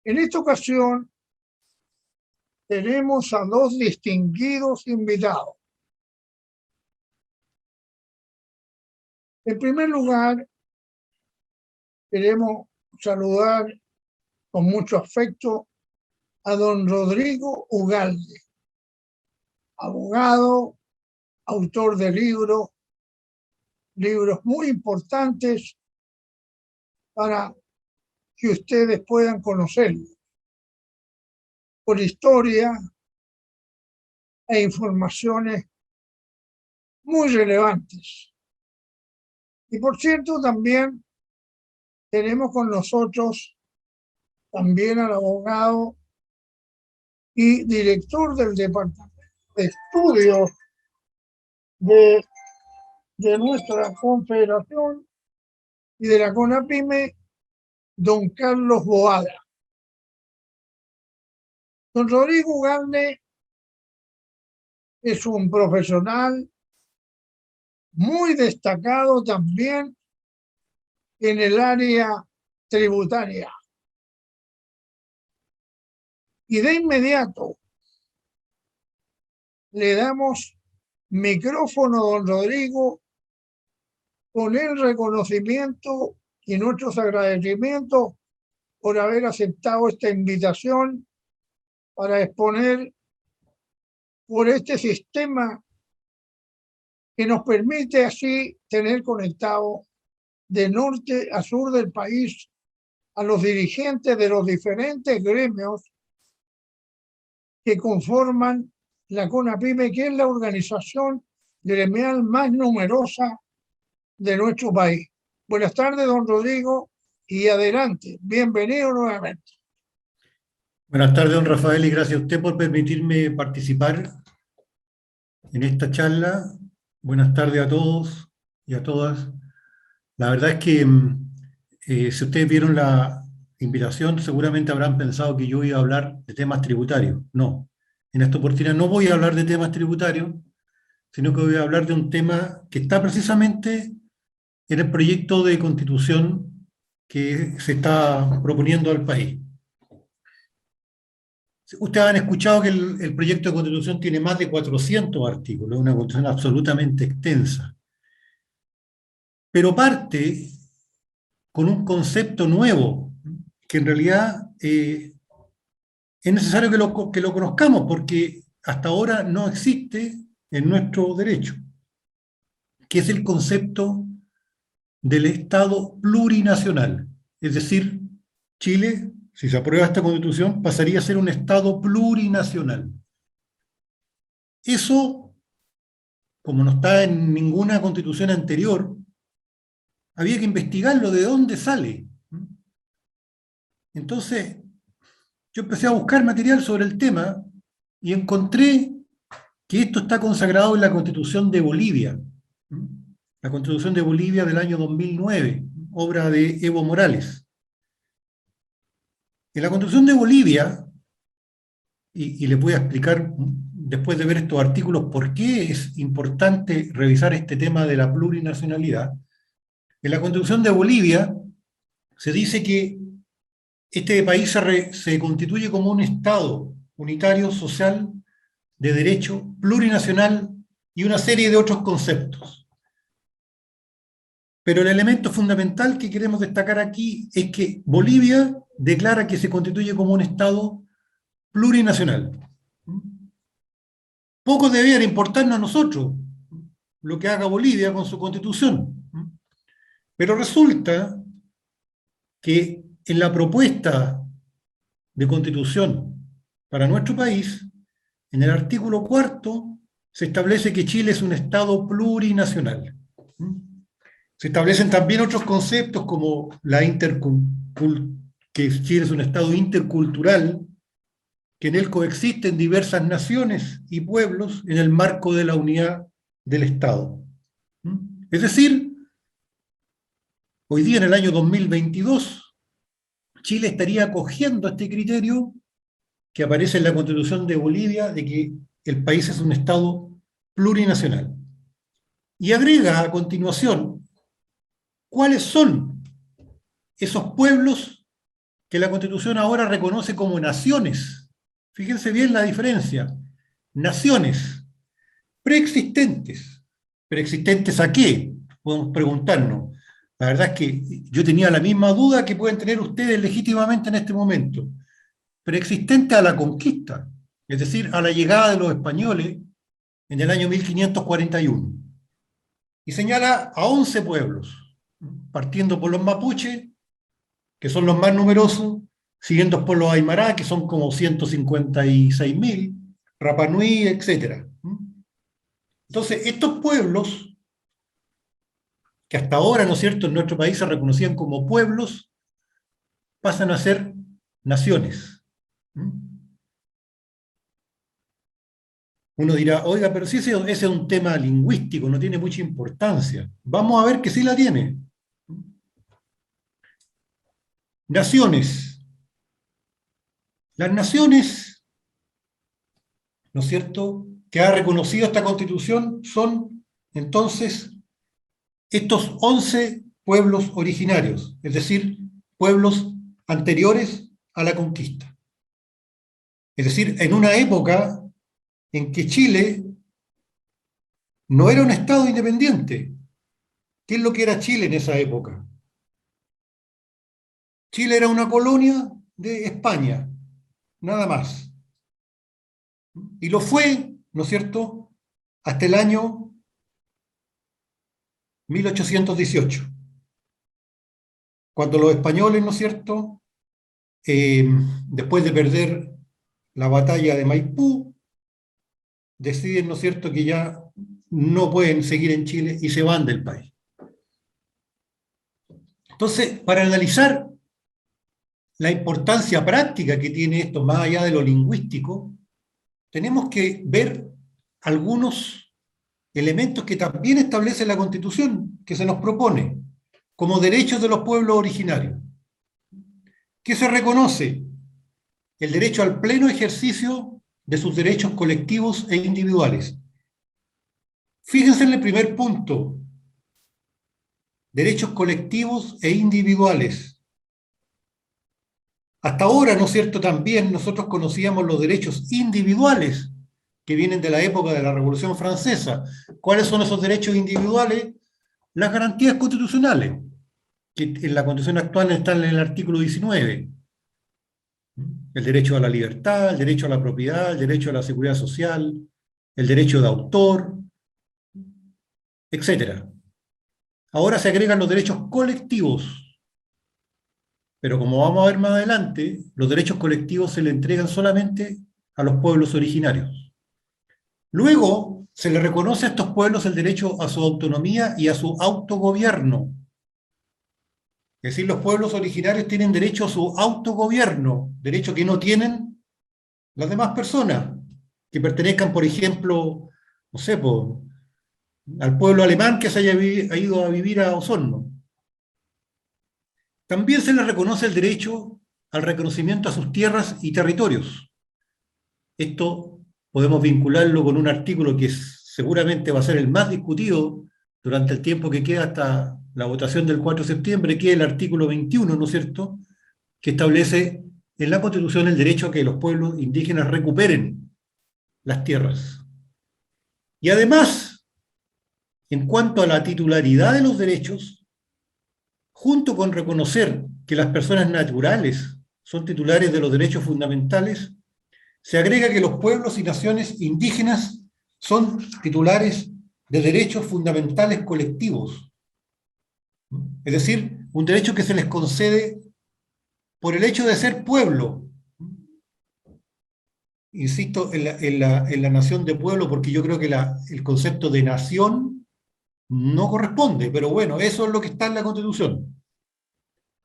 En esta ocasión tenemos a dos distinguidos invitados. En primer lugar, queremos saludar con mucho afecto a don Rodrigo Ugalde, abogado, autor de libros muy importantes para que ustedes puedan conocerlo, por historia e informaciones muy relevantes. Y por cierto, también tenemos con nosotros también al abogado y director del Departamento de Estudios de nuestra confederación y de la CONAPYME, don Carlos Boada. Don Rodrigo Ugalde es un profesional muy destacado también en el área tributaria. Y de inmediato le damos micrófono a don Rodrigo con el reconocimiento y nuestros agradecimientos por haber aceptado esta invitación para exponer por este sistema que nos permite así tener conectado de norte a sur del país a los dirigentes de los diferentes gremios que conforman la CONAPYME, que es la organización gremial más numerosa de nuestro país. Buenas tardes, don Rodrigo, y adelante. Bienvenido nuevamente. Buenas tardes, don Rafael, y gracias a usted por permitirme participar en esta charla. Buenas tardes a todos y a todas. La verdad es que si ustedes vieron la invitación, seguramente habrán pensado que yo iba a hablar de temas tributarios. No, en esta oportunidad no voy a hablar de temas tributarios, sino que voy a hablar de un tema que está precisamente en el proyecto de constitución que se está proponiendo al país. Ustedes han escuchado que el proyecto de constitución tiene más de 400 artículos, una constitución absolutamente extensa. Pero parte con un concepto nuevo, que en realidad es necesario que lo conozcamos, porque hasta ahora no existe en nuestro derecho, que es el concepto del Estado plurinacional. Es decir, Chile, si se aprueba esta constitución, pasaría a ser un Estado plurinacional. Eso, como no está en ninguna constitución anterior, había que investigarlo de dónde sale. Entonces, yo empecé a buscar material sobre el tema y encontré que esto está consagrado en la Constitución de Bolivia. La Constitución de Bolivia del año 2009, obra de Evo Morales. En la Constitución de Bolivia, y les voy a explicar después de ver estos artículos por qué es importante revisar este tema de la plurinacionalidad. En la Constitución de Bolivia se dice que este país se constituye como un Estado unitario, social, de derecho, plurinacional y una serie de otros conceptos. Pero el elemento fundamental que queremos destacar aquí es que Bolivia declara que se constituye como un Estado plurinacional. Poco debería importarnos a nosotros lo que haga Bolivia con su constitución. Pero resulta que en la propuesta de constitución para nuestro país, en el artículo 4, se establece que Chile es un Estado plurinacional. Se establecen también otros conceptos como que Chile es un Estado intercultural, que en él coexisten diversas naciones y pueblos en el marco de la unidad del Estado. Es decir, hoy día en el año 2022, Chile estaría acogiendo este criterio que aparece en la Constitución de Bolivia de que el país es un Estado plurinacional. Y agrega a continuación cuáles son esos pueblos que la Constitución ahora reconoce como naciones. Fíjense bien la diferencia. Naciones preexistentes. ¿Preexistentes a qué? Podemos preguntarnos. La verdad es que yo tenía la misma duda que pueden tener ustedes legítimamente en este momento. Preexistente a la conquista, es decir, a la llegada de los españoles en el año 1541. Y señala a 11 pueblos, partiendo por los mapuches, que son los más numerosos, siguiendo por los aymara, que son como 156.000, Rapa Nui, etc. Entonces, estos pueblos, que hasta ahora, ¿no es cierto?, en nuestro país se reconocían como pueblos, pasan a ser naciones. Uno dirá, oiga, pero si ese es un tema lingüístico, no tiene mucha importancia. Vamos a ver que sí la tiene. Naciones. Las naciones, ¿no es cierto?, que ha reconocido esta Constitución son, entonces, estos 11 pueblos originarios, es decir, pueblos anteriores a la conquista. Es decir, en una época en que Chile no era un Estado independiente. ¿Qué es lo que era Chile en esa época? Chile era una colonia de España, nada más. Y lo fue, ¿no es cierto?, hasta el año 1818, cuando los españoles, ¿no es cierto?, después de perder la batalla de Maipú, deciden, ¿no es cierto?, que ya no pueden seguir en Chile y se van del país. Entonces, para analizar la importancia práctica que tiene esto, más allá de lo lingüístico, tenemos que ver algunos elementos que también establece la Constitución, que se nos propone, como derechos de los pueblos originarios. ¿Qué se reconoce? El derecho al pleno ejercicio de sus derechos colectivos e individuales. Fíjense en el primer punto, derechos colectivos e individuales. Hasta ahora, ¿no es cierto?, también nosotros conocíamos los derechos individuales que vienen de la época de la Revolución Francesa. ¿Cuáles son esos derechos individuales? Las garantías constitucionales, que en la Constitución actual están en el artículo 19. El derecho a la libertad, el derecho a la propiedad, el derecho a la seguridad social, el derecho de autor, etc. Ahora se agregan los derechos colectivos, pero como vamos a ver más adelante, los derechos colectivos se le entregan solamente a los pueblos originarios. Luego se le reconoce a estos pueblos el derecho a su autonomía y a su autogobierno. Es decir, los pueblos originarios tienen derecho a su autogobierno, derecho que no tienen las demás personas, que pertenezcan, por ejemplo, no sé, al pueblo alemán que se haya ido a vivir a Osorno. También se les reconoce el derecho al reconocimiento a sus tierras y territorios. Esto podemos vincularlo con un artículo que seguramente va a ser el más discutido durante el tiempo que queda hasta la votación del 4 de septiembre, que es el artículo 21, ¿no es cierto?, que establece en la Constitución el derecho a que los pueblos indígenas recuperen las tierras. Y además, en cuanto a la titularidad de los derechos, junto con reconocer que las personas naturales son titulares de los derechos fundamentales, se agrega que los pueblos y naciones indígenas son titulares de derechos fundamentales colectivos. Es decir, un derecho que se les concede por el hecho de ser pueblo. Insisto en la nación de pueblo, porque yo creo que el concepto de nación no corresponde, pero bueno, eso es lo que está en la Constitución.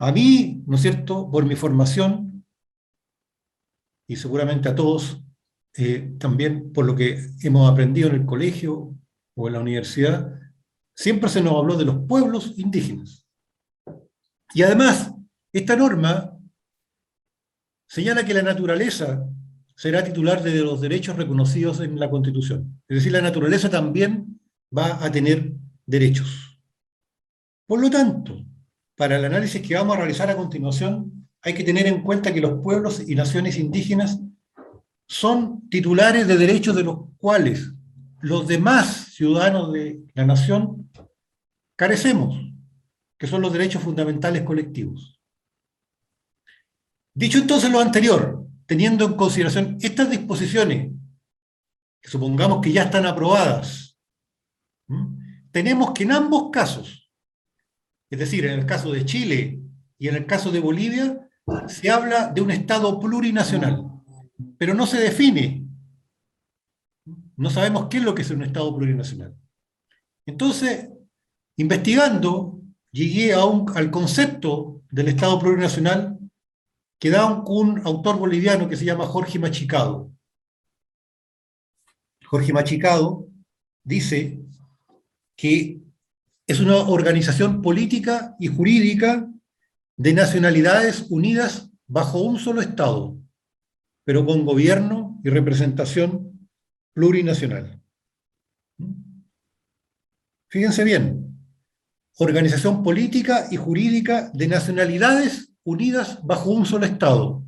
A mí, ¿no es cierto?, por mi formación, y seguramente a todos, también por lo que hemos aprendido en el colegio o en la universidad, siempre se nos habló de los pueblos indígenas. Y además, esta norma señala que la naturaleza será titular de los derechos reconocidos en la Constitución. Es decir, la naturaleza también va a tener derechos. Por lo tanto, para el análisis que vamos a realizar a continuación, hay que tener en cuenta que los pueblos y naciones indígenas son titulares de derechos de los cuales los demás ciudadanos de la nación carecemos, que son los derechos fundamentales colectivos. Dicho entonces lo anterior, teniendo en consideración estas disposiciones, que supongamos que ya están aprobadas, tenemos que en ambos casos, es decir, en el caso de Chile y en el caso de Bolivia, se habla de un Estado plurinacional, pero no se define. No sabemos qué es lo que es un Estado plurinacional. Entonces, investigando, llegué al concepto del Estado plurinacional que da un autor boliviano que se llama Jorge Machicado. Jorge Machicado dice que es una organización política y jurídica de nacionalidades unidas bajo un solo Estado, pero con gobierno y representación plurinacional. Fíjense bien, organización política y jurídica de nacionalidades unidas bajo un solo Estado.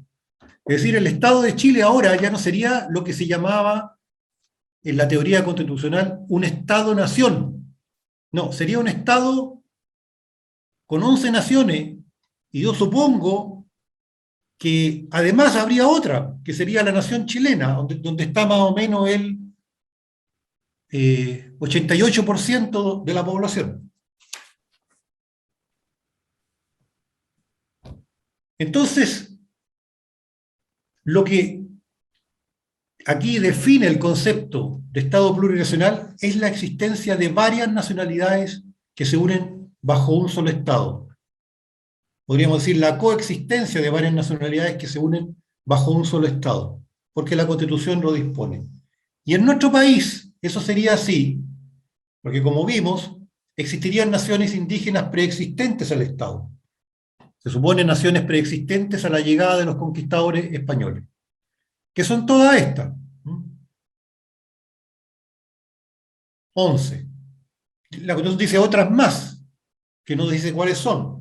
Es decir, el Estado de Chile ahora ya no sería lo que se llamaba en la teoría constitucional un Estado-nación. No, sería un Estado con 11 naciones, y yo supongo que además habría otra, que sería la nación chilena, donde está más o menos el 88% de la población. Entonces, lo que aquí define el concepto de Estado plurinacional es la existencia de varias nacionalidades que se unen bajo un solo Estado. Podríamos decir la coexistencia de varias nacionalidades que se unen bajo un solo Estado, porque la Constitución lo dispone. Y en nuestro país eso sería así, porque como vimos, existirían naciones indígenas preexistentes al Estado. Se supone naciones preexistentes a la llegada de los conquistadores españoles, que son todas estas. 11. La Constitución dice otras más, que no dice cuáles son.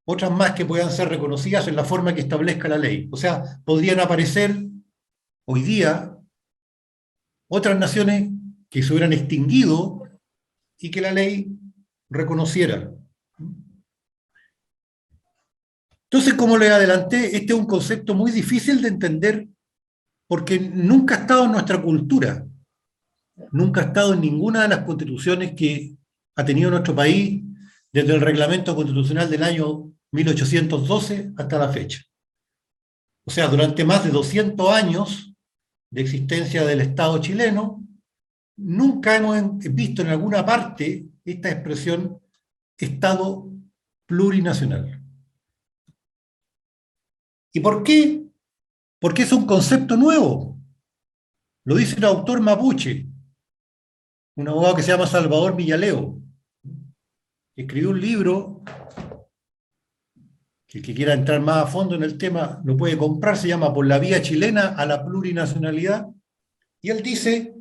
Otras más que puedan ser reconocidas en la forma que establezca la ley. O sea, podrían aparecer hoy día otras naciones que se hubieran extinguido y que la ley reconociera. Entonces, como les adelanté, este es un concepto muy difícil de entender porque nunca ha estado en nuestra cultura, nunca ha estado en ninguna de las constituciones que ha tenido nuestro país desde el reglamento constitucional del año 1812 hasta la fecha. O sea, durante más de 200 años de existencia del Estado chileno, nunca hemos visto en alguna parte esta expresión Estado plurinacional. ¿Y por qué? Porque es un concepto nuevo. Lo dice un autor mapuche, un abogado que se llama Salvador Villaleo, que escribió un libro, que el que quiera entrar más a fondo en el tema lo puede comprar, se llama Por la vía chilena a la plurinacionalidad, y él dice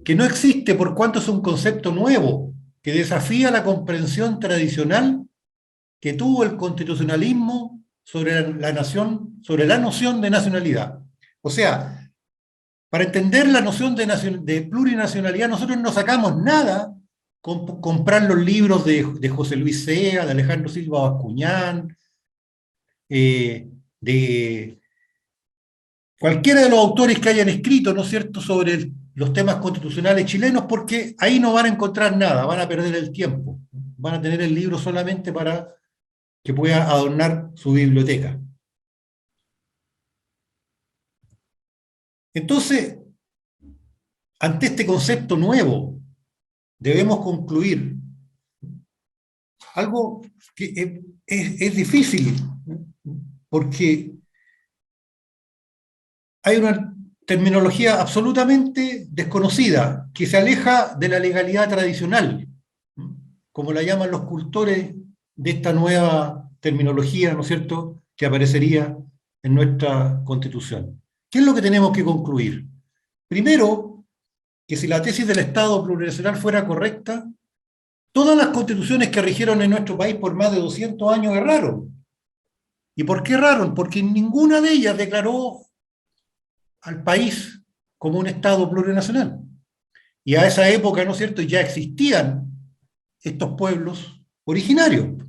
que no existe por cuanto es un concepto nuevo, que desafía la comprensión tradicional que tuvo el constitucionalismo sobre la noción de nacionalidad. O sea, para entender la noción de plurinacionalidad, nosotros no sacamos nada con comprar los libros de José Luis Sea, de Alejandro Silva Bascuñán, de cualquiera de los autores que hayan escrito, ¿no es cierto?, sobre los temas constitucionales chilenos, porque ahí no van a encontrar nada, van a perder el tiempo, van a tener el libro solamente para que pueda adornar su biblioteca. Entonces, ante este concepto nuevo, debemos concluir algo que es difícil, porque hay una terminología absolutamente desconocida, que se aleja de la legalidad tradicional, como la llaman los cultores de esta nueva terminología, ¿no es cierto?, que aparecería en nuestra Constitución. ¿Qué es lo que tenemos que concluir? Primero, que si la tesis del Estado plurinacional fuera correcta, todas las constituciones que rigieron en nuestro país por más de 200 años erraron. ¿Y por qué erraron? Porque ninguna de ellas declaró al país como un Estado plurinacional. Y a esa época, ¿no es cierto?, ya existían estos pueblos originarios,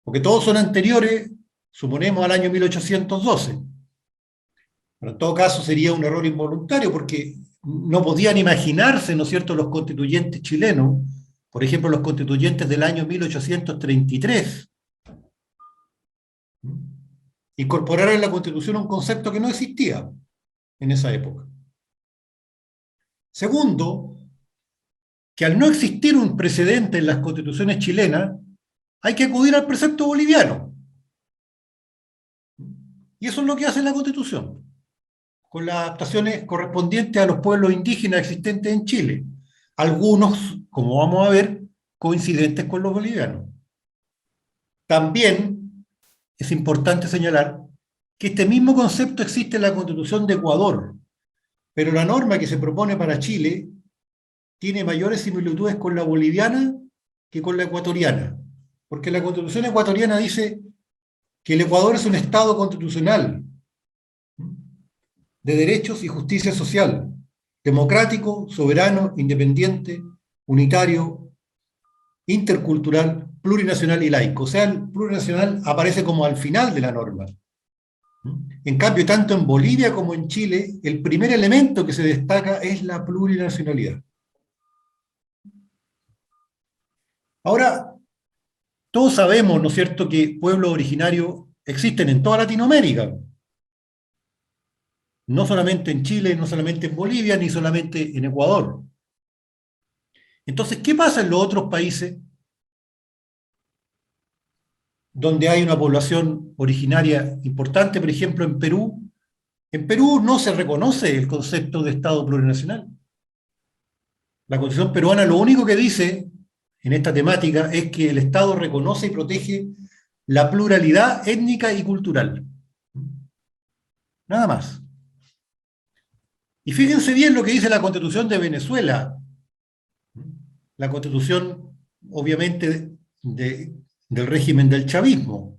porque todos son anteriores, suponemos, al año 1812. Pero en todo caso sería un error involuntario, porque no podían imaginarse, ¿no es cierto?, los constituyentes chilenos, por ejemplo, los constituyentes del año 1833, incorporar en la Constitución un concepto que no existía en esa época. Segundo, que al no existir un precedente en las constituciones chilenas, hay que acudir al precepto boliviano. Y eso es lo que hace la Constitución, con las adaptaciones correspondientes a los pueblos indígenas existentes en Chile. Algunos, como vamos a ver, coincidentes con los bolivianos. También es importante señalar que este mismo concepto existe en la Constitución de Ecuador, pero la norma que se propone para Chile tiene mayores similitudes con la boliviana que con la ecuatoriana, porque la Constitución ecuatoriana dice que el Ecuador es un Estado constitucional de derechos y justicia social, democrático, soberano, independiente, unitario, intercultural, plurinacional y laico. O sea, el plurinacional aparece como al final de la norma. En cambio, tanto en Bolivia como en Chile, el primer elemento que se destaca es la plurinacionalidad. Ahora, todos sabemos, ¿no es cierto?, que pueblos originarios existen en toda Latinoamérica. No solamente en Chile, no solamente en Bolivia, ni solamente en Ecuador. Entonces, ¿qué pasa en los otros países donde hay una población originaria importante? Por ejemplo, en Perú. En Perú no se reconoce el concepto de Estado plurinacional. La Constitución peruana lo único que dice en esta temática es que el Estado reconoce y protege la pluralidad étnica y cultural. Nada más. Y fíjense bien lo que dice la Constitución de Venezuela. La Constitución, obviamente, del régimen del chavismo.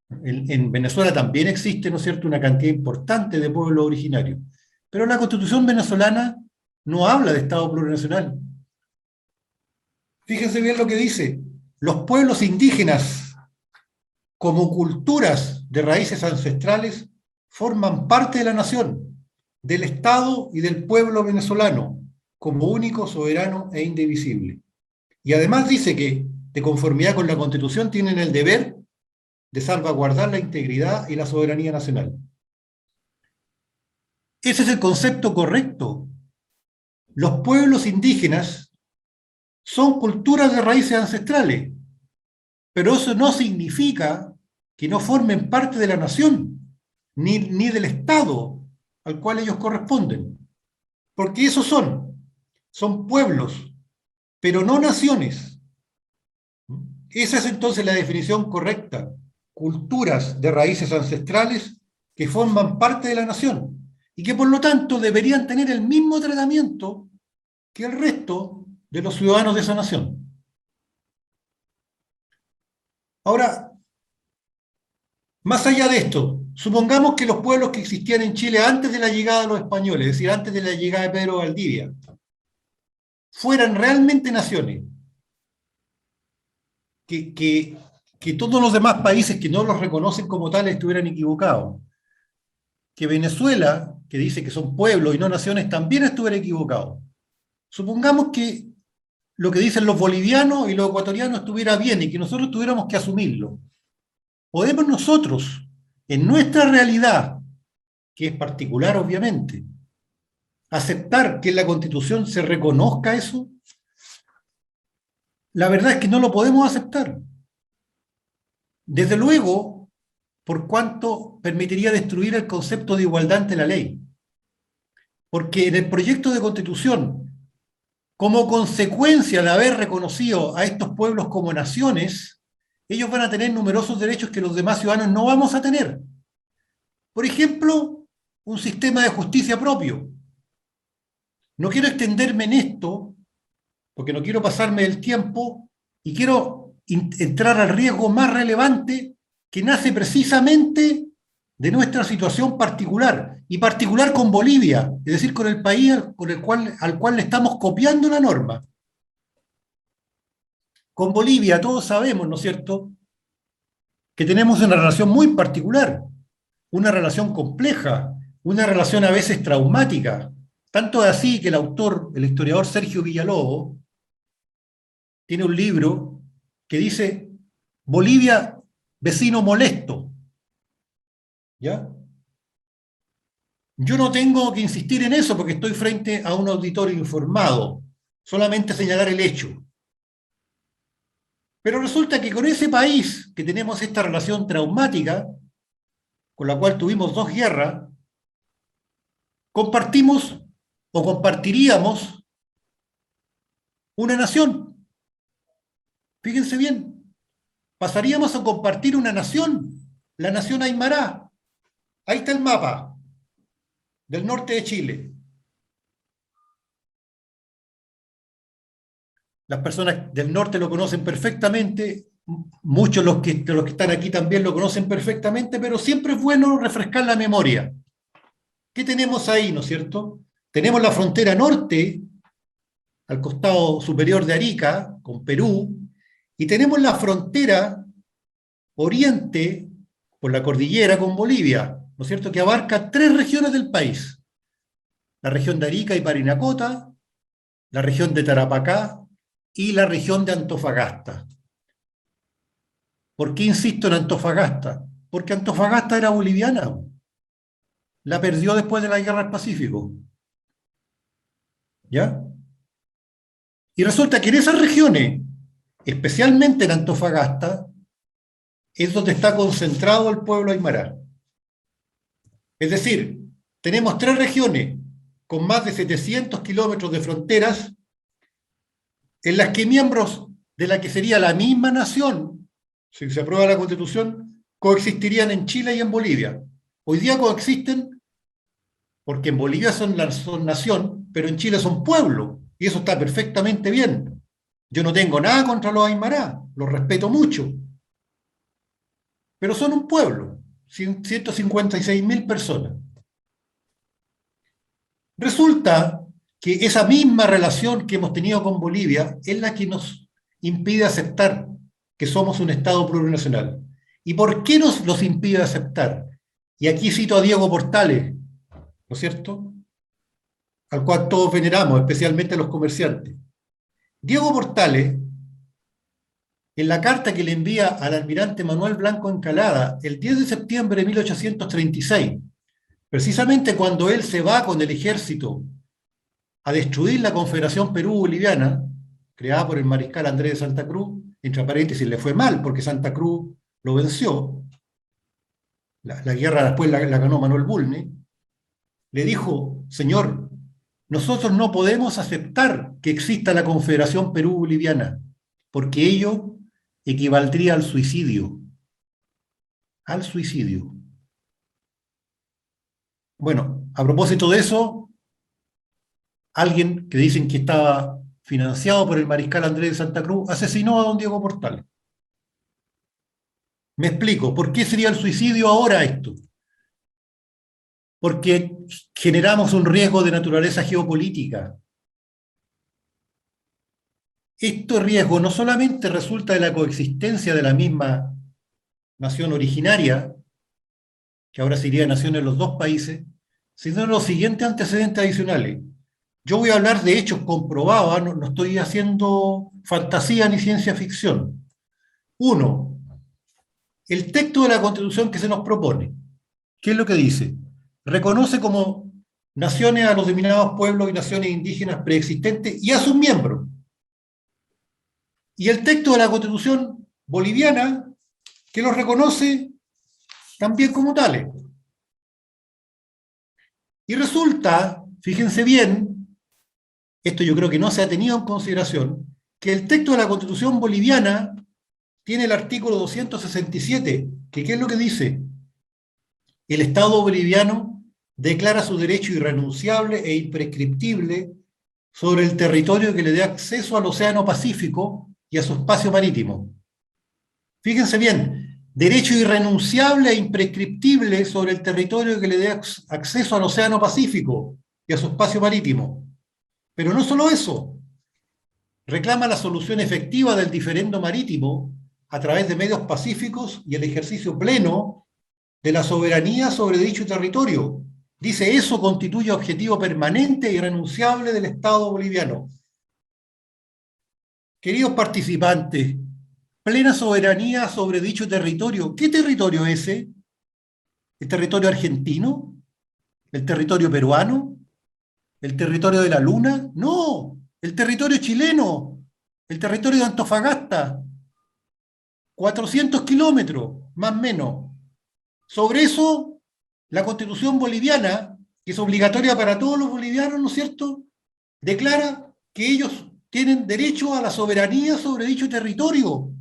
En Venezuela también existe, ¿no es cierto?, una cantidad importante de pueblos originarios. Pero la Constitución venezolana no habla de Estado plurinacional. Fíjense bien lo que dice. Los pueblos indígenas, como culturas de raíces ancestrales, forman parte de la nación, del Estado y del pueblo venezolano, como único, soberano e indivisible. Y además dice que, de conformidad con la Constitución, tienen el deber de salvaguardar la integridad y la soberanía nacional. Ese es el concepto correcto. Los pueblos indígenas son culturas de raíces ancestrales, pero eso no significa que no formen parte de la nación, ni del Estado al cual ellos corresponden. Porque esos son pueblos, pero no naciones. Esa es entonces la definición correcta. Culturas de raíces ancestrales que forman parte de la nación y que por lo tanto deberían tener el mismo tratamiento que el resto de los ciudadanos de esa nación. Ahora, más allá de esto, supongamos que los pueblos que existían en Chile antes de la llegada de los españoles, es decir, antes de la llegada de Pedro Valdivia, fueran realmente naciones, que todos los demás países que no los reconocen como tales estuvieran equivocados, que Venezuela, que dice que son pueblos y no naciones, también estuviera equivocado. Supongamos que lo que dicen los bolivianos y los ecuatorianos estuviera bien y que nosotros tuviéramos que asumirlo. ¿Podemos nosotros, en nuestra realidad, que es particular obviamente, aceptar que en la Constitución se reconozca eso? La verdad es que no lo podemos aceptar. Desde luego, por cuanto permitiría destruir el concepto de igualdad ante la ley. Porque en el proyecto de Constitución, como consecuencia de haber reconocido a estos pueblos como naciones, ellos van a tener numerosos derechos que los demás ciudadanos no vamos a tener. Por ejemplo, un sistema de justicia propio. No quiero extenderme en esto, porque no quiero pasarme del tiempo, y quiero entrar al riesgo más relevante que nace precisamente de nuestra situación particular, y particular con Bolivia, es decir, con el país al cual le estamos copiando la norma. Con Bolivia todos sabemos, ¿no es cierto?, que tenemos una relación muy particular, una relación compleja, una relación a veces traumática. Tanto es así que el autor, el historiador Sergio Villalobos, tiene un libro que dice Bolivia, vecino molesto. ¿Ya? Yo no tengo que insistir en eso porque estoy frente a un auditorio informado, solamente señalar el hecho. Pero resulta que con ese país que tenemos esta relación traumática, con la cual tuvimos 2 guerras, compartimos o compartiríamos una nación. Fíjense bien, pasaríamos a compartir una nación, la nación Aymara. Ahí está el mapa del norte de Chile. Las personas del norte lo conocen perfectamente, muchos de los que están aquí también lo conocen perfectamente, pero siempre es bueno refrescar la memoria. ¿Qué tenemos ahí, no es cierto? Tenemos la frontera norte, al costado superior de Arica, con Perú, y tenemos la frontera oriente, por la cordillera, con Bolivia, ¿no es cierto?, que abarca 3 regiones del país. La región de Arica y Parinacota, la región de Tarapacá y la región de Antofagasta. ¿Por qué insisto en Antofagasta? Porque Antofagasta era boliviana. La perdió después de la Guerra del Pacífico. ¿Ya? Y resulta que en esas regiones, especialmente en Antofagasta, es donde está concentrado el pueblo aymara. Es decir, tenemos 3 regiones con más de 700 kilómetros de fronteras en las que miembros de la que sería la misma nación, si se aprueba la Constitución, coexistirían en Chile y en Bolivia. Hoy día coexisten porque en Bolivia son nación, pero en Chile son pueblo, y eso está perfectamente bien. Yo no tengo nada contra los aymara, los respeto mucho, pero son un pueblo, 156.000 personas. Resulta que esa misma relación que hemos tenido con Bolivia es la que nos impide aceptar que somos un Estado plurinacional. ¿Y por qué nos los impide aceptar? Y aquí cito a Diego Portales, ¿no es cierto?, al cual todos veneramos, especialmente los comerciantes. Diego Portales, en la carta que le envía al almirante Manuel Blanco Encalada el 10 de septiembre de 1836, precisamente cuando él se va con el ejército a destruir la Confederación Perú-Boliviana, creada por el mariscal Andrés de Santa Cruz, entre paréntesis le fue mal porque Santa Cruz lo venció, la guerra después la ganó Manuel Bulnes, le dijo: señor, nosotros no podemos aceptar que exista la Confederación Perú-Boliviana, porque ello equivaldría al suicidio. Al suicidio. Bueno, a propósito de eso, alguien que dicen que estaba financiado por el mariscal Andrés de Santa Cruz asesinó a don Diego Portales. Me explico, ¿por qué sería el suicidio ahora esto? Porque generamos un riesgo de naturaleza geopolítica. Este riesgo no solamente resulta de la coexistencia de la misma nación originaria, que ahora sería nación en los 2 países, sino de los siguientes antecedentes adicionales. Yo voy a hablar de hechos comprobados, no estoy haciendo fantasía ni ciencia ficción. 1. El texto de la Constitución que se nos propone. ¿Qué es lo que dice? Reconoce como naciones a los denominados pueblos y naciones indígenas preexistentes y a sus miembros. Y el texto de la Constitución boliviana que los reconoce también como tales. Y resulta, fíjense bien, esto yo creo que no se ha tenido en consideración, que el texto de la Constitución boliviana tiene el artículo 267, que ¿qué es lo que dice? El Estado boliviano declara su derecho irrenunciable e imprescriptible sobre el territorio que le dé acceso al Océano Pacífico y a su espacio marítimo. Fíjense bien, derecho irrenunciable e imprescriptible sobre el territorio que le dé acceso al Océano Pacífico y a su espacio marítimo. Pero no solo eso, reclama la solución efectiva del diferendo marítimo a través de medios pacíficos y el ejercicio pleno de la soberanía sobre dicho territorio. Dice, eso constituye objetivo permanente e irrenunciable del Estado boliviano. Queridos participantes, plena soberanía sobre dicho territorio. ¿Qué territorio es ese? ¿El territorio argentino? ¿El territorio peruano? ¿El territorio de la Luna? No, el territorio chileno, el territorio de Antofagasta. 400 kilómetros, más o menos. Sobre eso, la Constitución boliviana, que es obligatoria para todos los bolivianos, ¿no es cierto?, declara que ellos tienen derecho a la soberanía sobre dicho territorio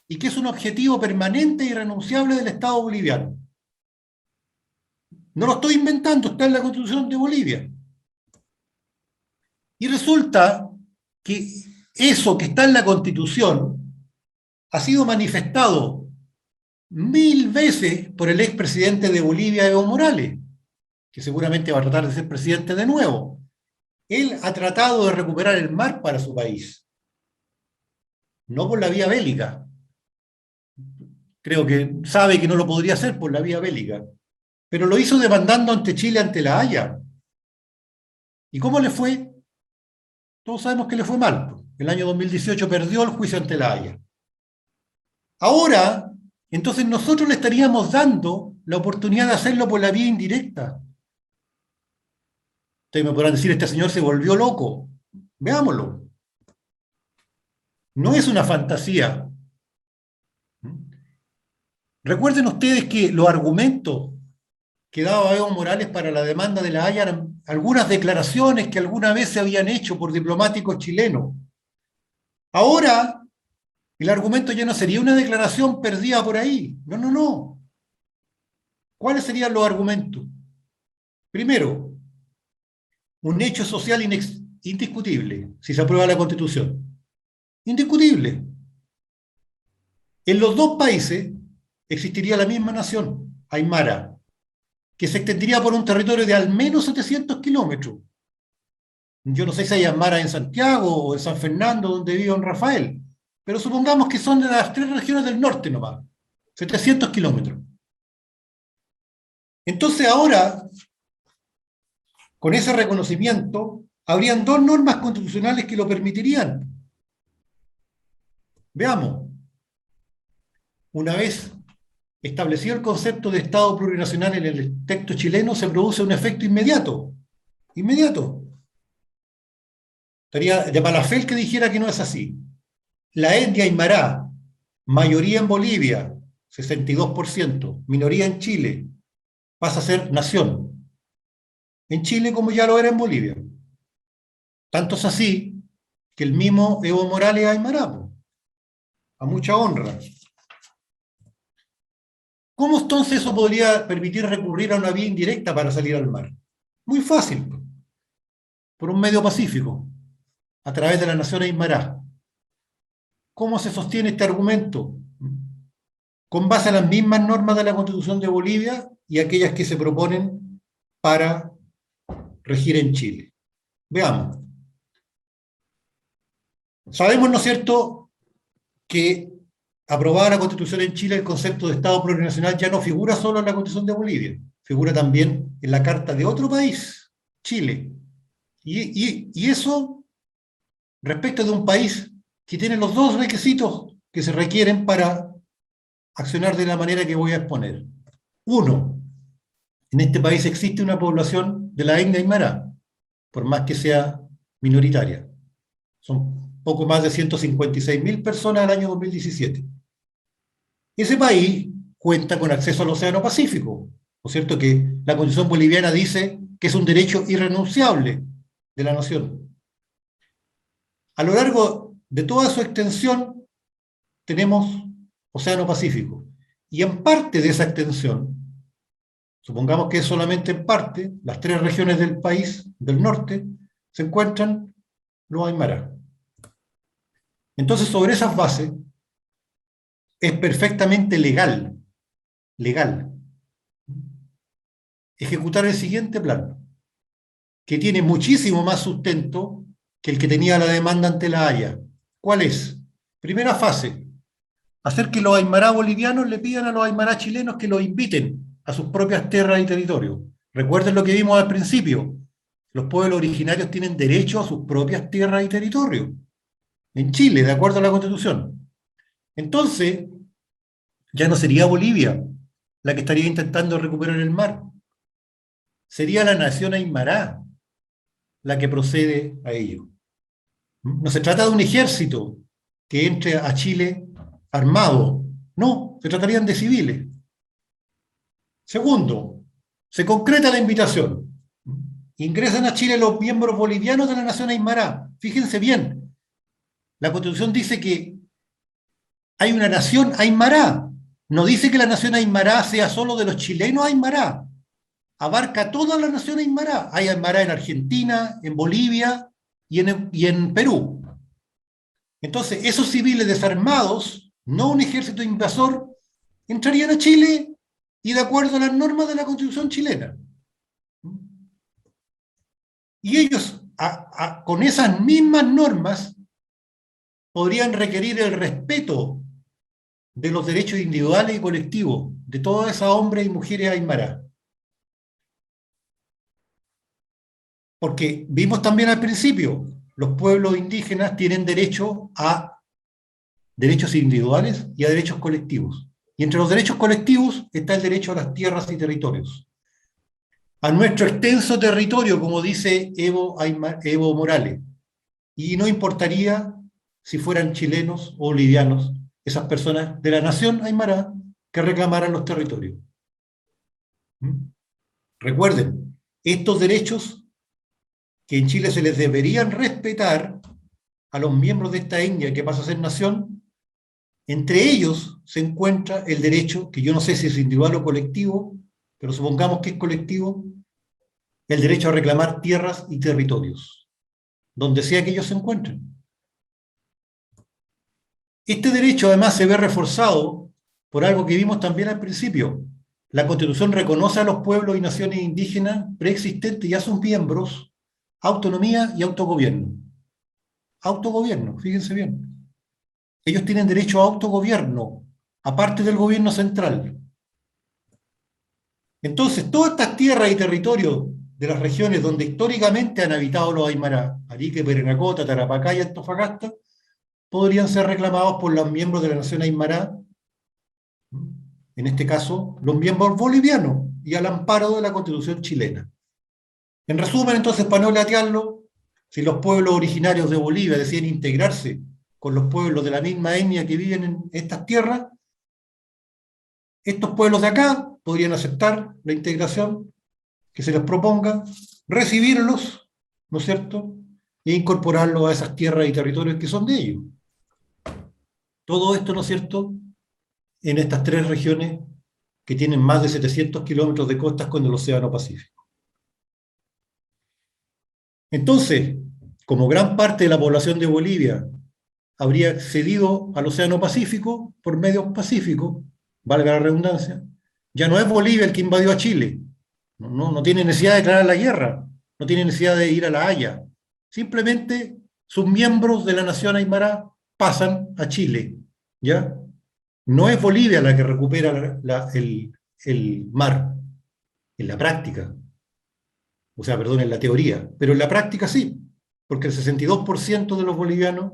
y que es un objetivo permanente e irrenunciable del Estado boliviano. No lo estoy inventando, está en la Constitución de Bolivia. Y resulta que eso que está en la Constitución ha sido manifestado 1000 veces por el expresidente de Bolivia, Evo Morales, que seguramente va a tratar de ser presidente de nuevo. Él ha tratado de recuperar el mar para su país, no por la vía bélica. Creo que sabe que no lo podría hacer por la vía bélica, pero lo hizo demandando ante Chile ante la Haya. ¿Y cómo le fue? Todos sabemos que le fue mal. El año 2018 perdió el juicio ante la Haya. Ahora, entonces nosotros le estaríamos dando la oportunidad de hacerlo por la vía indirecta. Ustedes me podrán decir, este señor se volvió loco. Veámoslo. No es una fantasía. Recuerden ustedes que los argumentos que daba Evo Morales para la demanda de la Haya eran algunas declaraciones que alguna vez se habían hecho por diplomáticos chilenos. Ahora, el argumento ya no sería una declaración perdida por ahí. No, no, no. ¿Cuáles serían los argumentos? Primero, un hecho social indiscutible, si se aprueba la Constitución. Indiscutible. En los dos países existiría la misma nación, Aymara, que se extendería por un territorio de al menos 700 kilómetros. Yo no sé si hay Aymara en Santiago o en San Fernando, donde vive don Rafael, pero supongamos que son de las 3 regiones del norte nomás, 700 kilómetros. Entonces ahora, con ese reconocimiento, habrían 2 normas constitucionales que lo permitirían. Veamos. Una vez establecido el concepto de Estado plurinacional en el texto chileno, se produce un efecto inmediato. Inmediato. Estaría de mala fe el que dijera que no es así. La etnia aymara, mayoría en Bolivia, 62%, minoría en Chile, pasa a ser nación. En Chile como ya lo era en Bolivia. Tanto es así que el mismo Evo Morales es aymara, a mucha honra. ¿Cómo entonces eso podría permitir recurrir a una vía indirecta para salir al mar? Muy fácil, por un medio pacífico, a través de la nación aymara. ¿Cómo se sostiene este argumento? Con base a las mismas normas de la Constitución de Bolivia y aquellas que se proponen para regir en Chile. Veamos. Sabemos, ¿no es cierto?, que aprobada la Constitución en Chile, el concepto de Estado plurinacional ya no figura solo en la Constitución de Bolivia, figura también en la carta de otro país, Chile. Y eso respecto de un país que tiene los 2 requisitos que se requieren para accionar de la manera que voy a exponer. 1, en este país existe una población de la etnia aymara, por más que sea minoritaria. Son poco más de 156.000 personas al año 2017. Ese país cuenta con acceso al Océano Pacífico, ¿no es cierto?, que la Constitución boliviana dice que es un derecho irrenunciable de la nación. A lo largo de toda su extensión tenemos Océano Pacífico. Y en parte de esa extensión, supongamos que es solamente en parte, las 3 regiones del país, del norte, se encuentran los aymara. Entonces, sobre esas bases, es perfectamente legal legal, ejecutar el siguiente plan, que tiene muchísimo más sustento que el que tenía la demanda ante la Haya. ¿Cuál es? Primera fase, hacer que los aymara bolivianos le pidan a los aymara chilenos que los inviten a sus propias tierras y territorios. Recuerden lo que vimos al principio. Los pueblos originarios tienen derecho a sus propias tierras y territorios. En Chile, de acuerdo a la Constitución. Entonces, ya no sería Bolivia la que estaría intentando recuperar el mar. Sería la nación aymara la que procede a ello. No se trata de un ejército que entre a Chile armado. No, se tratarían de civiles. Segundo, se concreta la invitación. Ingresan a Chile los miembros bolivianos de la nación aymara. Fíjense bien, la Constitución dice que hay una nación aymara. No dice que la nación aymara sea solo de los chilenos aymara. Abarca toda la nación aymara. Hay aymara en Argentina, en Bolivia y en Perú. Entonces, esos civiles desarmados, no un ejército invasor, entrarían a Chile y de acuerdo a las normas de la Constitución chilena. Y ellos, con esas mismas normas, podrían requerir el respeto de los derechos individuales y colectivos de todas esas hombres y mujeres aymara. Porque vimos también al principio, los pueblos indígenas tienen derecho a derechos individuales y a derechos colectivos. Y entre los derechos colectivos está el derecho a las tierras y territorios. A nuestro extenso territorio, como dice Evo Morales. Y no importaría si fueran chilenos o bolivianos, esas personas de la nación aymara que reclamaran los territorios. Recuerden, estos derechos que en Chile se les deberían respetar a los miembros de esta etnia que pasa a ser nación, entre ellos se encuentra el derecho, que yo no sé si es individual o colectivo, pero supongamos que es colectivo, el derecho a reclamar tierras y territorios, donde sea que ellos se encuentren. Este derecho además se ve reforzado por algo que vimos también al principio. La Constitución reconoce a los pueblos y naciones indígenas preexistentes y a sus miembros autonomía y autogobierno. Autogobierno, fíjense bien. Ellos tienen derecho a autogobierno, aparte del gobierno central. Entonces, todas estas tierras y territorios de las regiones donde históricamente han habitado los aymara, Arique, Parinacota, Tarapacá y Antofagasta, podrían ser reclamados por los miembros de la nación aymara, en este caso, los miembros bolivianos, y al amparo de la Constitución chilena. En resumen, entonces, para no latearlo, si los pueblos originarios de Bolivia deciden integrarse con los pueblos de la misma etnia que viven en estas tierras, estos pueblos de acá podrían aceptar la integración que se les proponga, recibirlos, ¿no es cierto?, e incorporarlos a esas tierras y territorios que son de ellos. Todo esto, ¿no es cierto?, en estas tres regiones que tienen más de 700 kilómetros de costas con el Océano Pacífico. Entonces, como gran parte de la población de Bolivia habría accedido al Océano Pacífico por medios pacíficos, valga la redundancia, ya no es Bolivia el que invadió a Chile. No tiene necesidad de declarar la guerra, no tiene necesidad de ir a La Haya. Simplemente sus miembros de la nación aymara pasan a Chile, ¿ya? No es Bolivia la que recupera el mar, en la práctica. O sea, perdón, en la teoría, pero en la práctica sí, porque el 62% de los bolivianos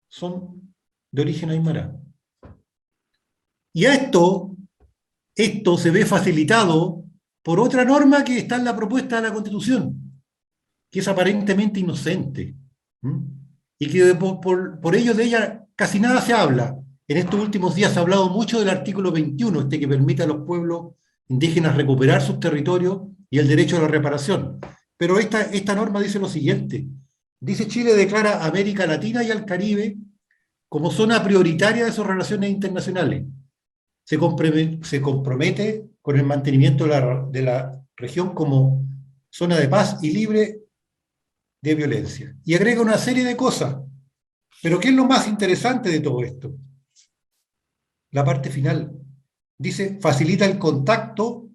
son de origen aymara. Y a esto se ve facilitado por otra norma que está en la propuesta de la Constitución, que es aparentemente inocente, y que por ello de ella casi nada se habla. En estos últimos días se ha hablado mucho del artículo 21, que permite a los pueblos indígenas recuperar sus territorios y el derecho a la reparación. Pero esta norma dice lo siguiente. Dice: Chile declara a América Latina y al Caribe como zona prioritaria de sus relaciones internacionales. Se compromete con el mantenimiento de la región como zona de paz y libre de violencia. Y agrega una serie de cosas. Pero ¿qué es lo más interesante de todo esto? La parte final. dice, facilita el contacto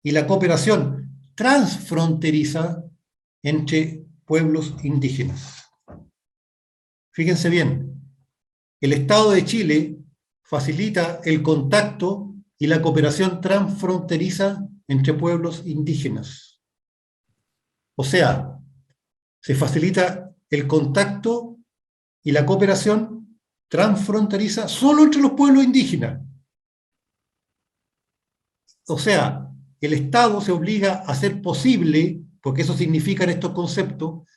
y la cooperación transfronteriza entre pueblos indígenas. Fíjense bien, el Estado de Chile facilita el contacto y la cooperación transfronteriza entre pueblos indígenas. O sea, se facilita el contacto y la cooperación transfronteriza solo entre los pueblos indígenas. O sea, el Estado se obliga a hacer posible, porque eso significan estos conceptos,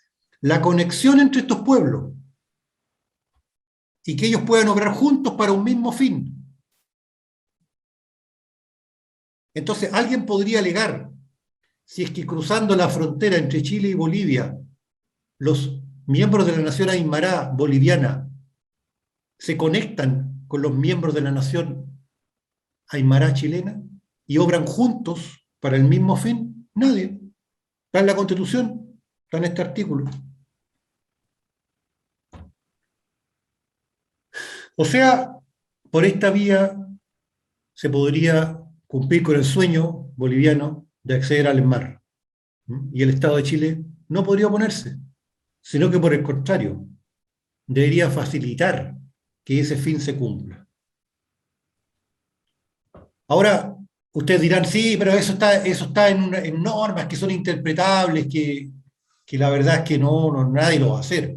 la conexión entre estos pueblos y que ellos puedan obrar juntos para un mismo fin. Entonces, alguien podría alegar, si es que cruzando la frontera entre Chile y Bolivia, los miembros de la nación aymara boliviana se conectan con los miembros de la nación aymara chilena y obran juntos para el mismo fin. Nadie. Está en la Constitución, está en este artículo. O sea, por esta vía se podría cumplir con el sueño boliviano de acceder al mar. Y el Estado de Chile no podría oponerse, sino que por el contrario, debería facilitar que ese fin se cumpla. Ahora, ustedes dirán, sí, pero eso está en normas que son interpretables, que la verdad es que nadie lo va a hacer.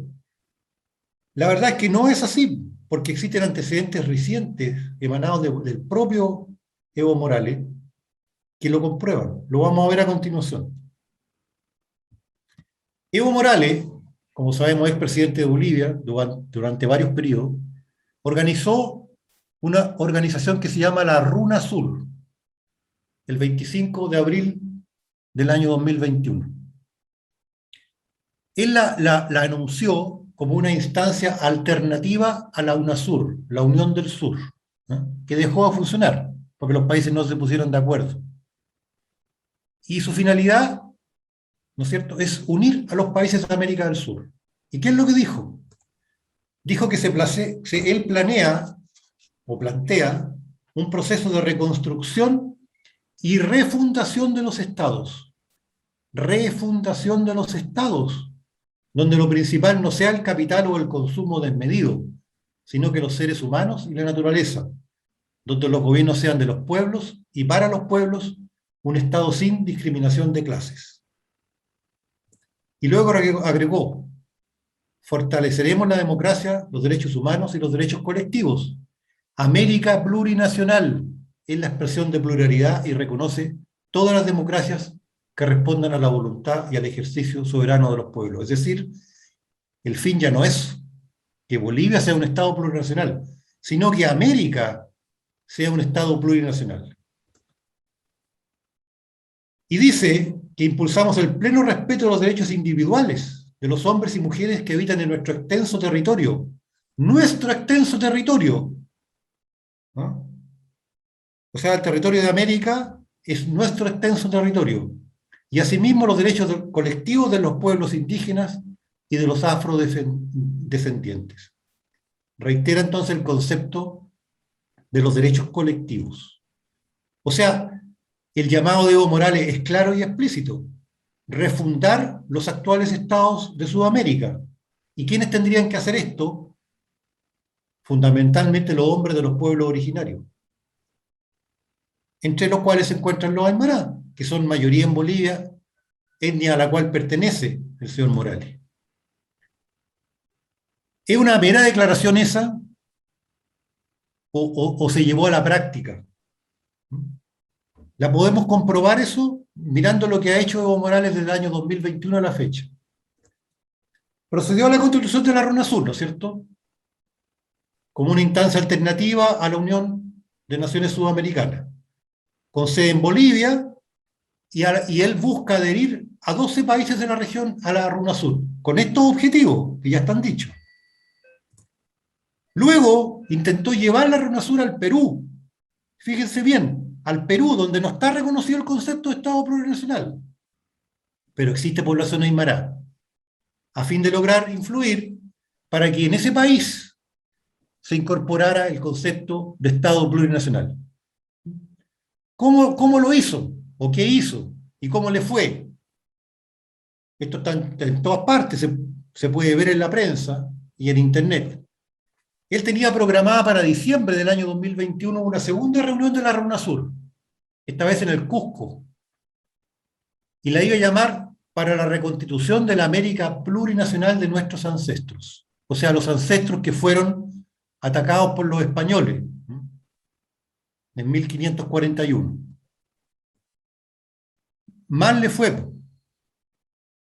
La verdad es que no es así, porque existen antecedentes recientes emanados del propio Evo Morales que lo comprueban. Lo vamos a ver a continuación. Evo Morales, como sabemos, es presidente de Bolivia durante varios periodos, organizó una organización que se llama la Runa Sur, el 25 de abril del año 2021. Él la anunció como una instancia alternativa a la UNASUR, la Unión del Sur, ¿no?, que dejó de funcionar, porque los países no se pusieron de acuerdo. Y su finalidad, ¿no es cierto?, es unir a los países de América del Sur. ¿Y qué es lo que dijo? Dijo que él planea o plantea un proceso de reconstrucción y refundación de los estados. Refundación de los estados, donde lo principal no sea el capital o el consumo desmedido, sino que los seres humanos y la naturaleza, donde los gobiernos sean de los pueblos y para los pueblos, un estado sin discriminación de clases. Y luego agregó, fortaleceremos la democracia, los derechos humanos y los derechos colectivos. América plurinacional es la expresión de pluralidad y reconoce todas las democracias que respondan a la voluntad y al ejercicio soberano de los pueblos. Es decir, el fin ya no es que Bolivia sea un Estado plurinacional, sino que América sea un Estado plurinacional. Y dice que impulsamos el pleno respeto de los derechos individuales de los hombres y mujeres que habitan en nuestro extenso territorio. Nuestro extenso territorio, ¿no? O sea, el territorio de América es nuestro extenso territorio. Y asimismo los derechos colectivos de los pueblos indígenas y de los afrodescendientes. Reitera entonces el concepto de los derechos colectivos. O sea, el llamado de Evo Morales es claro y explícito: refundar los actuales estados de Sudamérica. ¿Y quiénes tendrían que hacer esto? Fundamentalmente los hombres de los pueblos originarios, entre los cuales se encuentran los aymara, que son mayoría en Bolivia, etnia a la cual pertenece el señor Morales. ¿Es una mera declaración esa? ¿O se llevó a la práctica? ¿La podemos comprobar eso mirando lo que ha hecho Evo Morales desde el año 2021 a la fecha? Procedió a la constitución de la Runa Sur, ¿no es cierto?, como una instancia alternativa a la Unión de Naciones Sudamericanas, con sede en Bolivia, y él busca adherir a 12 países de la región a la Runa Sur, con estos objetivos que ya están dichos. Luego intentó llevar la Runa Sur al Perú, fíjense bien, al Perú, donde no está reconocido el concepto de Estado plurinacional, pero existe población aymara, a fin de lograr influir para que en ese país se incorporara el concepto de Estado plurinacional. ¿Cómo lo hizo? ¿O qué hizo? ¿Y cómo le fue? Esto está en todas partes, se puede ver en la prensa y en internet. Él tenía programada para diciembre del año 2021 una segunda reunión de la RUNASUR, esta vez en el Cusco, y la iba a llamar para la reconstitución de la América plurinacional de nuestros ancestros, o sea, los ancestros que fueron atacados por los españoles en 1541. Mal le fue.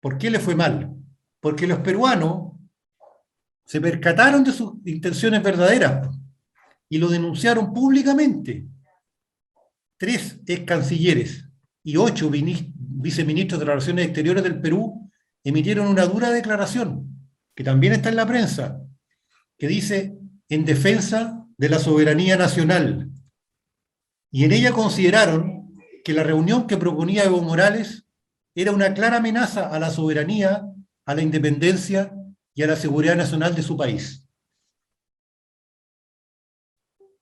¿Por qué le fue mal? Porque los peruanos se percataron de sus intenciones verdaderas y lo denunciaron públicamente. 3 ex cancilleres y 8 viceministros de Relaciones Exteriores del Perú emitieron una dura declaración, que también está en la prensa, que dice en defensa de la soberanía nacional. Y en ella consideraron que la reunión que proponía Evo Morales era una clara amenaza a la soberanía, a la independencia y a la seguridad nacional de su país.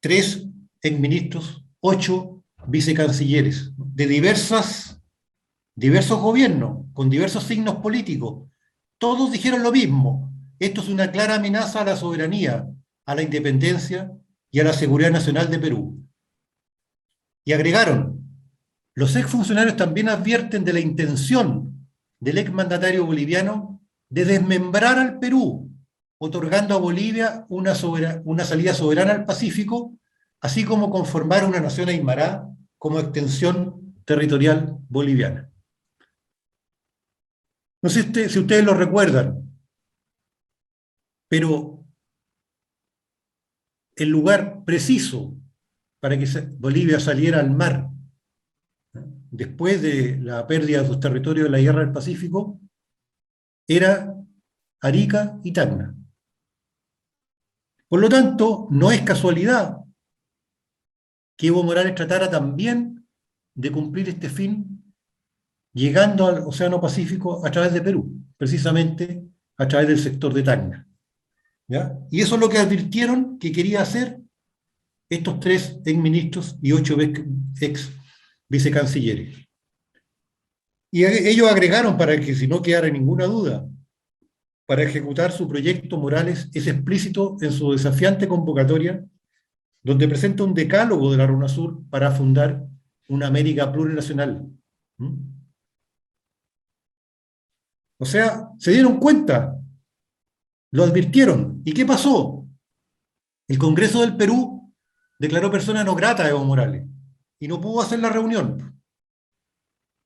3 exministros, 8 vicecancilleres de diversos gobiernos, con diversos signos políticos, todos dijeron lo mismo. Esto es una clara amenaza a la soberanía, a la independencia y a la seguridad nacional de Perú. Y agregaron, los exfuncionarios también advierten de la intención del exmandatario boliviano de desmembrar al Perú, otorgando a Bolivia una salida soberana al Pacífico, así como conformar una nación aymara como extensión territorial boliviana. No sé si ustedes lo recuerdan, pero el lugar preciso para que Bolivia saliera al mar después de la pérdida de sus territorios en la Guerra del Pacífico era Arica y Tacna. Por lo tanto, no es casualidad que Evo Morales tratara también de cumplir este fin llegando al Océano Pacífico a través de Perú, precisamente a través del sector de Tacna. ¿Ya? Y eso es lo que advirtieron que quería hacer estos 3 exministros y 8 ex vicecancilleres. Y ellos agregaron, para que si no quedara ninguna duda, para ejecutar su proyecto Morales es explícito en su desafiante convocatoria, donde presenta un decálogo de la RUNASUR para fundar una América plurinacional. O sea, se dieron cuenta, lo advirtieron. ¿Y qué pasó? El Congreso del Perú declaró persona no grata a Evo Morales y no pudo hacer la reunión,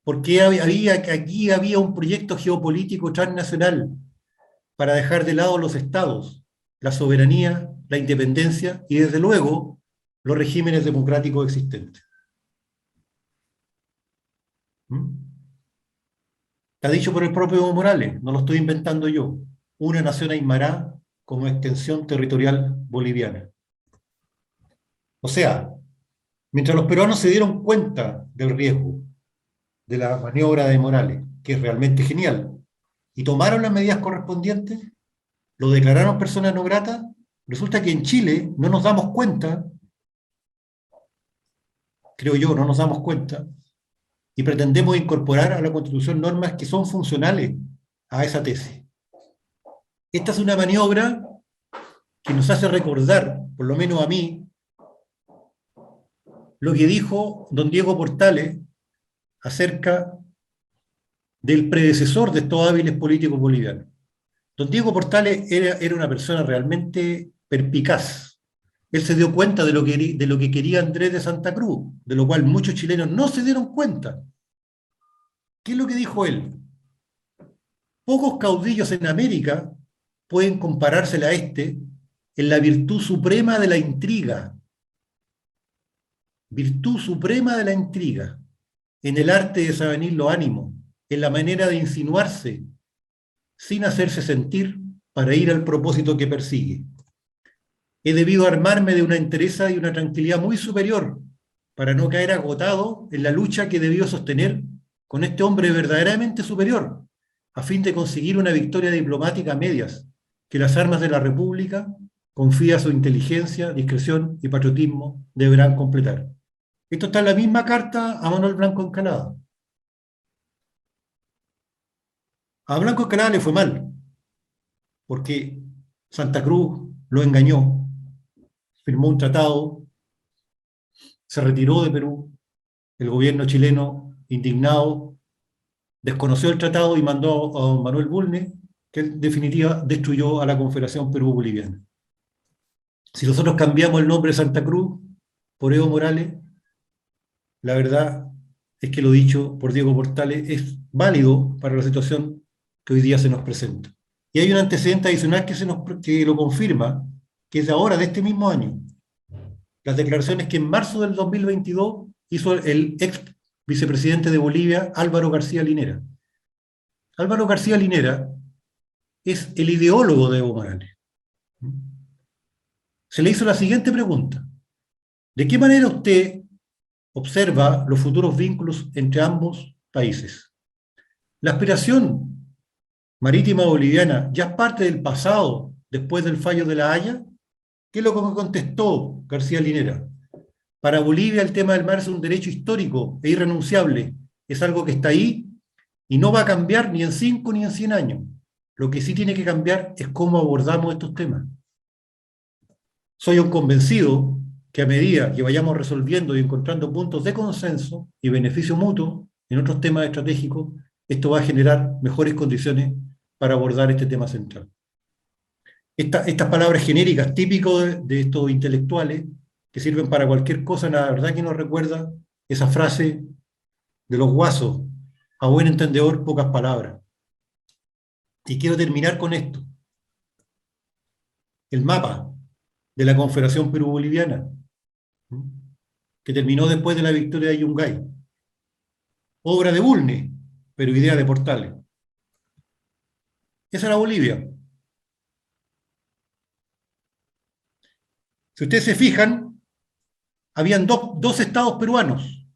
porque aquí había un proyecto geopolítico transnacional para dejar de lado los estados, la soberanía, la independencia y, desde luego, los regímenes democráticos existentes. Está dicho por el propio Evo Morales, no lo estoy inventando yo. Una nación aymara como extensión territorial boliviana. O sea, mientras los peruanos se dieron cuenta del riesgo de la maniobra de Morales, que es realmente genial, y tomaron las medidas correspondientes, lo declararon persona no grata, resulta que en Chile no nos damos cuenta, creo yo, no nos damos cuenta, y pretendemos incorporar a la Constitución normas que son funcionales a esa tesis. Esta es una maniobra que nos hace recordar, por lo menos a mí, lo que dijo don Diego Portales acerca del predecesor de estos hábiles políticos bolivianos. Don Diego Portales era una persona realmente perspicaz. Él se dio cuenta de lo que quería Andrés de Santa Cruz, de lo cual muchos chilenos no se dieron cuenta. ¿Qué es lo que dijo él? Pocos caudillos en América pueden comparársela a este en la virtud suprema de la intriga. Virtud suprema de la intriga, en el arte de desavenir los ánimos, en la manera de insinuarse sin hacerse sentir para ir al propósito que persigue. He debido armarme de una entereza y una tranquilidad muy superior para no caer agotado en la lucha que debió sostener con este hombre verdaderamente superior, a fin de conseguir una victoria diplomática a medias, que las armas de la República, confía a su inteligencia, discreción y patriotismo, deberán completar. Esto está en la misma carta a Manuel Blanco Encalada. A Blanco Encalada le fue mal, porque Santa Cruz lo engañó, firmó un tratado, se retiró de Perú, el gobierno chileno, indignado, desconoció el tratado y mandó a don Manuel Bulnes, que en definitiva destruyó a la Confederación Perú-Boliviana. Si nosotros cambiamos el nombre de Santa Cruz por Evo Morales, la verdad es que lo dicho por Diego Portales es válido para la situación que hoy día se nos presenta. Y hay un antecedente adicional que lo confirma, que es de ahora, de este mismo año. Las declaraciones que en marzo del 2022 hizo el ex vicepresidente de Bolivia, Álvaro García Linera. Álvaro García Linera es el ideólogo de Evo Morales. Se le hizo la siguiente pregunta: ¿de qué manera usted observa los futuros vínculos entre ambos países? ¿La aspiración marítima boliviana ya es parte del pasado después del fallo de La Haya? ¿Qué es lo que contestó García Linera? Para Bolivia el tema del mar es un derecho histórico e irrenunciable. Es algo que está ahí y no va a cambiar ni en 5 ni en 100 años. Lo que sí tiene que cambiar es cómo abordamos estos temas. Soy un convencido que a medida que vayamos resolviendo y encontrando puntos de consenso y beneficio mutuo en otros temas estratégicos, esto va a generar mejores condiciones para abordar este tema central. Estas palabras genéricas típicas de estos intelectuales que sirven para cualquier cosa, la verdad que nos recuerda esa frase de los guasos: a buen entendedor, pocas palabras. Y quiero terminar con esto. El mapa de la Confederación Perú-Boliviana, que terminó después de la victoria de Yungay. Obra de Bulnes, pero idea de Portales. Esa era Bolivia. Si ustedes se fijan, habían dos estados peruanos.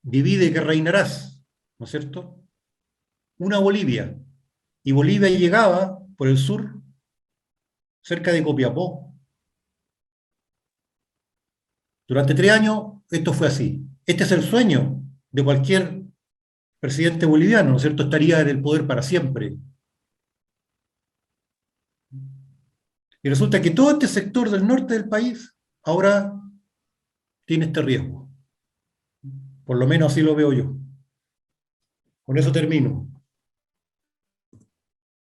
Divide que reinarás, ¿no es cierto? Una Bolivia. Y Bolivia llegaba por el sur, cerca de Copiapó. Durante 3 años esto fue así. Este es el sueño de cualquier presidente boliviano, ¿no es cierto? Estaría en el poder para siempre. Y resulta que todo este sector del norte del país ahora tiene este riesgo. Por lo menos así lo veo yo. Con eso termino.